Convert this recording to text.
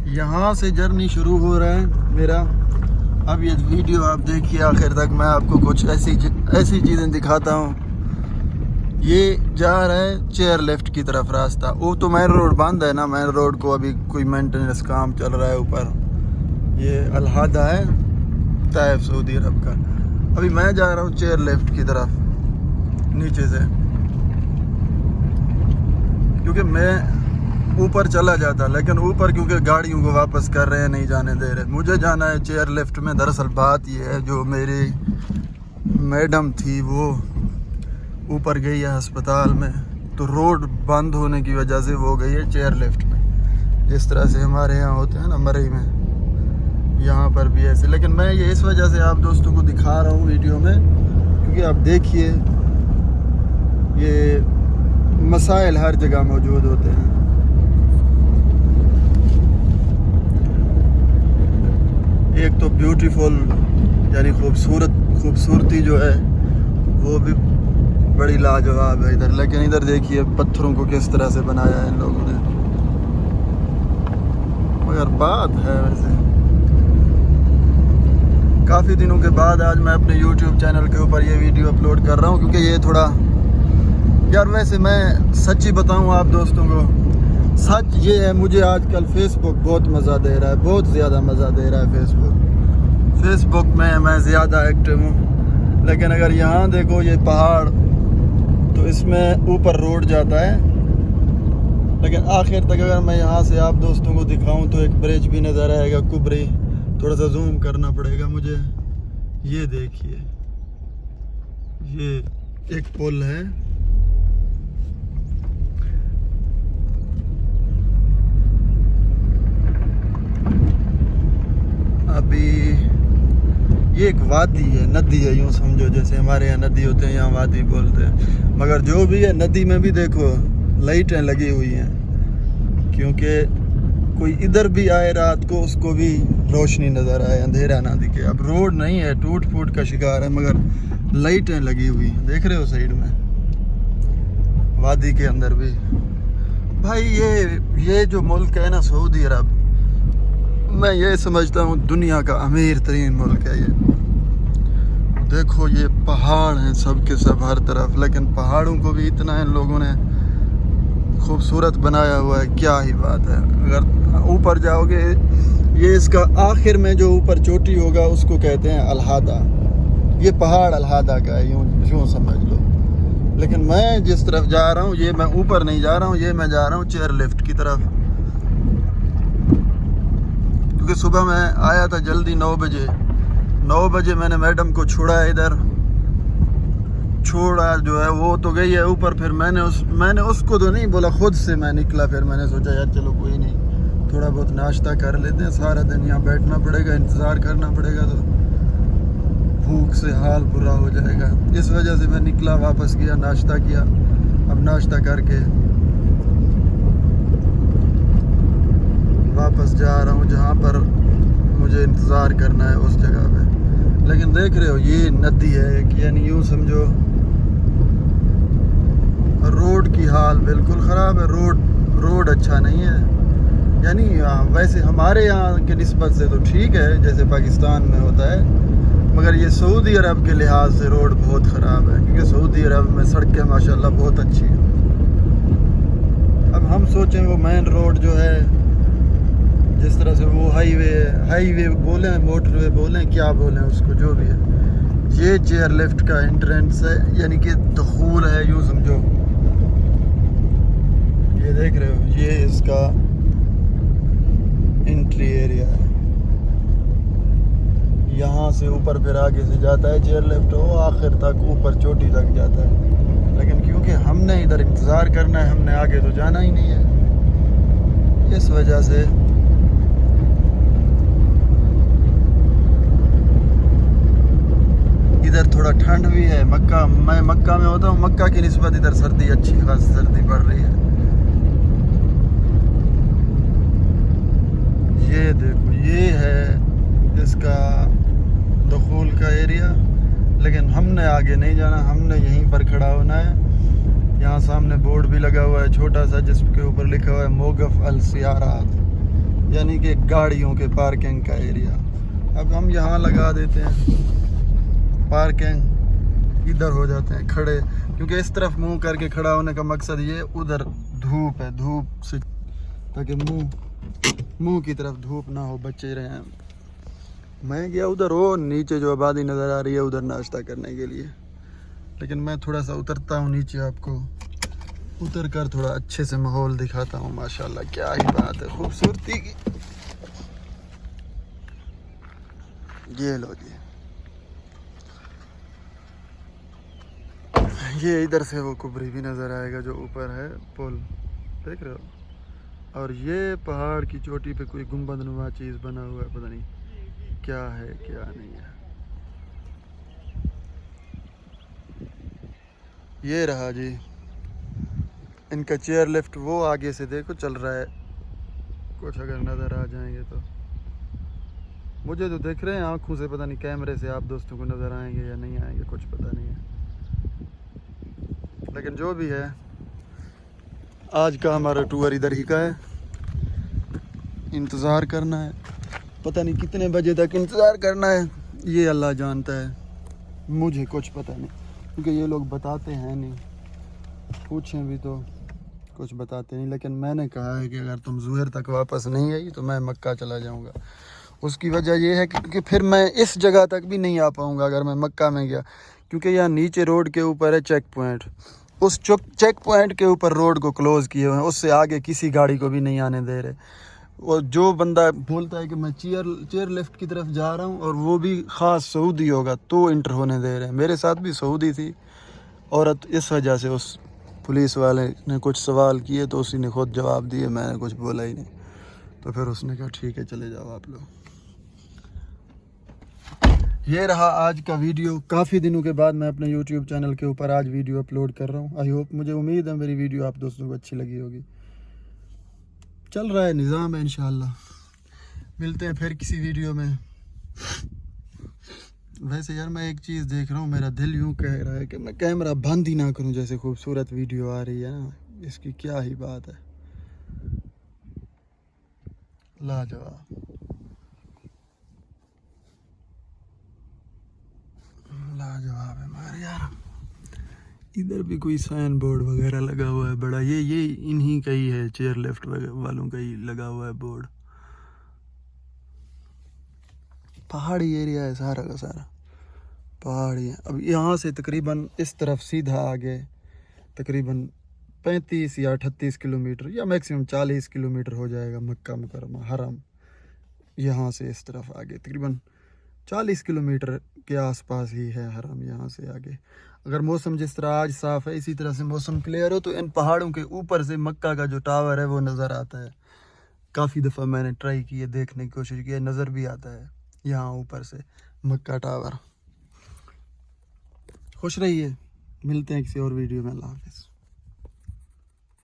यहाँ से जर्नी शुरू हो रहा है मेरा। अब ये वीडियो आप देखिए आखिर तक, मैं आपको कुछ ऐसी चीज़ें दिखाता हूँ। ये जा रहा है चेयर लिफ्ट की तरफ रास्ता। वो तो मेन रोड बंद है ना, मेन रोड को अभी कोई मेंटेनेंस काम चल रहा है ऊपर। ये अलहादा है ताइफ सऊदी अरब का। अभी मैं जा रहा हूँ चेयर लिफ्ट की तरफ नीचे से, क्योंकि मैं ऊपर चला जाता, लेकिन ऊपर क्योंकि गाड़ियों को वापस कर रहे हैं, नहीं जाने दे रहे। मुझे जाना है चेयर लिफ्ट में। दरअसल बात ये है, जो मेरी मैडम थी वो ऊपर गई है अस्पताल में, तो रोड बंद होने की वजह से वो गई है चेयर लिफ्ट में। जिस तरह से हमारे यहाँ होते हैं ना मरई में, यहाँ पर भी ऐसे। लेकिन मैं ये इस वजह से आप दोस्तों को दिखा रहा हूँ वीडियो में, क्योंकि आप देखिए ये मसाइल हर जगह मौजूद होते हैं। एक तो ब्यूटीफुल यानी खूबसूरती जो है वो भी बड़ी लाजवाब है इधर, लेकिन इधर देखिए पत्थरों को किस तरह से बनाया है इन लोगों ने। मगर बात है वैसे, काफ़ी दिनों के बाद आज मैं अपने YouTube चैनल के ऊपर ये वीडियो अपलोड कर रहा हूँ, क्योंकि ये थोड़ा यार, वैसे मैं सच्ची बताऊँ आप दोस्तों को, सच ये है, मुझे आजकल फेसबुक बहुत मज़ा दे रहा है, बहुत ज़्यादा मज़ा दे रहा है फेसबुक में मैं ज़्यादा एक्टिव हूँ। लेकिन अगर यहाँ देखो ये पहाड़, तो इसमें ऊपर रोड जाता है, लेकिन आखिर तक अगर मैं यहाँ से आप दोस्तों को दिखाऊं तो एक ब्रिज भी नज़र आएगा, कुबरी। थोड़ा सा जूम करना पड़ेगा मुझे। ये देखिए, ये एक पुल है। अभी ये एक वादी है, नदी है, यूँ समझो जैसे हमारे यहाँ नदी होते हैं, यहाँ वादी बोलते हैं। मगर जो भी है, नदी में भी देखो लाइटें लगी हुई हैं, क्योंकि कोई इधर भी आए रात को उसको भी रोशनी नज़र आए, अंधेरा ना दिखे। अब रोड नहीं है, टूट फूट का शिकार है, मगर लाइटें लगी हुई हैं, देख रहे हो साइड में, वादी के अंदर भी। भाई ये जो मुल्क है ना सऊदी अरब, मैं ये समझता हूँ दुनिया का अमीर तरीन मुल्क है ये। देखो ये पहाड़ हैं सब के सब हर तरफ, लेकिन पहाड़ों को भी इतना इन लोगों ने खूबसूरत बनाया हुआ है, क्या ही बात है। अगर ऊपर जाओगे, ये इसका आखिर में जो ऊपर चोटी होगा उसको कहते हैं अलहादा। ये पहाड़ अलहादा का है, यूँ समझ लो। लेकिन मैं जिस तरफ जा रहा हूँ, ये मैं ऊपर नहीं जा रहा हूँ, ये मैं जा रहा हूँ चेयर लिफ्ट की तरफ। क्योंकि सुबह मैं आया था जल्दी 9 बजे मैंने मैडम को छोड़ा इधर, छोड़ा जो है वो तो गई है ऊपर। फिर मैंने उसको तो नहीं बोला, खुद से मैं निकला। फिर मैंने सोचा यार चलो कोई नहीं, थोड़ा बहुत नाश्ता कर लेते हैं, सारा दिन यहाँ बैठना पड़ेगा, इंतज़ार करना पड़ेगा तो भूख से हाल बुरा हो जाएगा। इस वजह से मैं निकला, वापस गया, नाश्ता किया। अब नाश्ता करके वापस जा रहा हूँ जहाँ पर मुझे इंतज़ार करना है, उस जगह पे। लेकिन देख रहे हो ये नदी है एक, यानी यूँ समझो रोड की हाल बिल्कुल ख़राब है। रोड अच्छा नहीं है, यानी वैसे हमारे यहाँ के निस्बत से तो ठीक है, जैसे पाकिस्तान में होता है, मगर ये सऊदी अरब के लिहाज से रोड बहुत ख़राब है, क्योंकि सऊदी अरब में सड़कें माशाल्लाह बहुत अच्छी हैं। अब हम सोचें वो मेन रोड जो है, जिस तरह से वो हाईवे बोलें, मोटरवे बोलें, क्या बोलें उसको, जो भी है, ये चेयर लिफ्ट का एंट्रेंस है, यानी कि दुखूल है, यूँ समझो। ये देख रहे हो, ये इसका एंट्री एरिया है। यहाँ से ऊपर फिर आगे से जाता है चेयर लिफ्ट, वो आखिर तक ऊपर चोटी तक जाता है। लेकिन क्योंकि हमने इधर इंतज़ार करना है, हमने आगे तो जाना ही नहीं है, इस वजह से इधर थोड़ा ठंड भी है। मैं मक्का में होता हूँ, मक्का की निस्बत इधर सर्दी, अच्छी खासी सर्दी पड़ रही है। ये देखो, ये है इसका दुखूल का एरिया। लेकिन हमने आगे नहीं जाना, हमने यहीं पर खड़ा होना है। यहाँ सामने बोर्ड भी लगा हुआ है छोटा सा, जिसके ऊपर लिखा हुआ है मोगफ अल सियारात। यानी कि गाड़ियों के पार्किंग का एरिया। अब हम यहाँ लगा देते हैं पार्किंग, इधर हो जाते हैं खड़े, क्योंकि इस तरफ मुंह करके खड़ा होने का मकसद ये, उधर धूप है, धूप से ताकि मुंह की तरफ धूप ना हो, बचे रहें। मैं गया उधर, वो नीचे जो आबादी नज़र आ रही है उधर नाश्ता करने के लिए, लेकिन मैं थोड़ा सा उतरता हूँ नीचे, आपको उतर कर थोड़ा अच्छे से माहौल दिखाता हूँ। माशाल्लाह क्या ही बात है खूबसूरती की। ये लो जी, ये इधर से वो कुबरी भी नज़र आएगा जो ऊपर है पुल, देख रहे हो। और ये पहाड़ की चोटी पे कोई गुंबदनुमा चीज़ बना हुआ है, पता नहीं क्या है क्या नहीं है। ये रहा जी इनका चेयर लिफ्ट, वो आगे से देखो चल रहा है, कुछ अगर नज़र आ जाएंगे तो। मुझे तो देख रहे हैं आंखों से, पता नहीं कैमरे से आप दोस्तों को नज़र आएंगे या नहीं आएंगे, कुछ पता नहीं है। लेकिन जो भी है, आज का हमारा टूर इधर ही का है। इंतज़ार करना है, पता नहीं कितने बजे तक इंतज़ार करना है, ये अल्लाह जानता है, मुझे कुछ पता नहीं, क्योंकि ये लोग बताते हैं नहीं, पूछें भी तो कुछ बताते नहीं। लेकिन मैंने कहा है कि अगर तुम ज़ुहर तक वापस नहीं आई तो मैं मक्का चला जाऊंगा। उसकी वजह यह है कि फिर मैं इस जगह तक भी नहीं आ पाऊंगा अगर मैं मक्का में गया, क्योंकि यहाँ नीचे रोड के ऊपर है चेक पॉइंट, उस चेक पॉइंट के ऊपर रोड को क्लोज़ किए हुए हैं, उससे आगे किसी गाड़ी को भी नहीं आने दे रहे। और जो बंदा बोलता है कि मैं चेयर लिफ्ट की तरफ जा रहा हूँ, और वो भी ख़ास सऊदी होगा तो इंटर होने दे रहे हैं। मेरे साथ भी सऊदी थी औरत, इस वजह से उस पुलिस वाले ने कुछ सवाल किए तो उसी ने खुद जवाब दिए, मैंने कुछ बोला ही नहीं। तो फिर उसने कहा ठीक है चले जाओ आप लोग। ये रहा आज का वीडियो। काफ़ी दिनों के बाद मैं अपने YouTube चैनल के ऊपर आज वीडियो अपलोड कर रहा हूँ। आई होप, मुझे उम्मीद है मेरी वीडियो आप दोस्तों को अच्छी लगी होगी। चल रहा है निज़ाम है, इंशाल्लाह मिलते हैं फिर किसी वीडियो में। वैसे यार मैं एक चीज़ देख रहा हूँ, मेरा दिल यूँ कह रहा है कि मैं कैमरा बंद ही ना करूँ, जैसे खूबसूरत वीडियो आ रही है ना, इसकी क्या ही बात है, लाजवाब, लाजवाब है मगर यार। इधर भी कोई साइन बोर्ड वगैरह लगा हुआ है बड़ा, ये इन्हीं का ही है, चेयर लिफ्ट वालों का ही लगा हुआ है बोर्ड। पहाड़ी एरिया है सारा का सारा, पहाड़ी है। अब यहाँ से तकरीबन इस तरफ सीधा आगे तकरीबन 35 या 38 किलोमीटर या मैक्सिमम 40 किलोमीटर हो जाएगा मक्का मुकरमा हरम। यहाँ से इस तरफ आगे तकरीबन 40 किलोमीटर के आसपास ही है हरम। यहाँ से आगे अगर मौसम जिस तरह आज साफ़ है, इसी तरह से मौसम क्लियर हो, तो इन पहाड़ों के ऊपर से मक्का का जो टावर है वो नज़र आता है। काफ़ी दफ़ा मैंने ट्राई की है, देखने की कोशिश की है, नज़र भी आता है यहाँ ऊपर से मक्का टावर। खुश रहिए, मिलते हैं किसी और वीडियो में। अल्लाह हाफ़िज़।